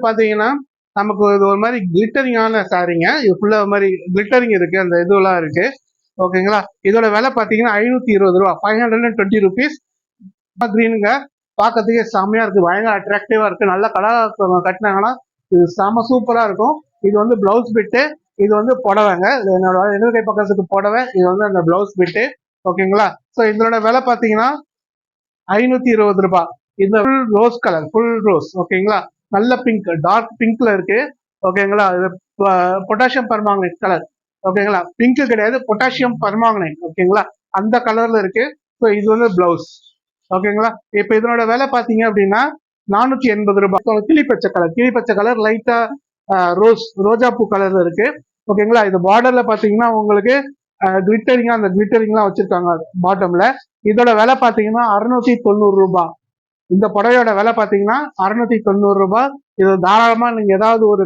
பாத்தீங்கன்னா நமக்கு இது ஒரு மாதிரி கிளிட்டரிங்கான சாரீங்க. இது ஃபுல்லா ஒரு மாதிரி கிளிட்டரிங் இருக்கு, அந்த இதுவெல்லாம் இருக்கு. ஓகேங்களா, இதோட விலை பாத்தீங்கன்னா 520 ரூபா, 520 rupees. கிரீனுங்க, பார்க்கறதுக்கே செம்மையா இருக்கு, பயங்கர அட்ராக்டிவா இருக்கு. நல்ல கலர் கட்டினாங்கன்னா இது செம சூப்பரா இருக்கும். இது வந்து பிளவுஸ் பிட்டு, இது வந்து புடவைங்க. என்னோட எதிர்கை பக்கத்துக்கு புடவை, இது வந்து அந்த பிளவுஸ் பிட்டு. ஓகேங்களா, ஸோ இதோட விலை பாத்தீங்கன்னா 520 ரூபாய். இந்த full rose colour, full rose. ஓகேங்களா, நல்ல பிங்க், டார்க் பிங்க்ல இருக்கு. ஓகேங்களா, இது பொட்டாசியம் பர்மாங்கனேட் கலர். ஓகேங்களா, பிங்க் கிடையாது, பொட்டாசியம் பர்மாங்கனேட். ஓகேங்களா, அந்த கலர்ல இருக்கு. ஸோ இது வந்து பிளவுஸ். ஓகேங்களா, இப்போ இதனோட விலை பாத்தீங்க அப்படின்னா 480 ரூபாய். கிளிப்பச்சை கலர் லைட்டா ரோஜா பூ கலர்ல இருக்கு. ஓகேங்களா, இது பார்டர்ல பாத்தீங்கன்னா உங்களுக்கு கிளிட்டரிங்கா, அந்த கிளிட்டரிங்லாம் வச்சிருக்காங்க பாட்டம்ல. இதோட விலை பாத்தீங்கன்னா 690 ரூபாய். இந்த புடவையோட விலை பாத்தீங்கன்னா 690 ரூபாய். இது தாராளமா நீங்க ஏதாவது ஒரு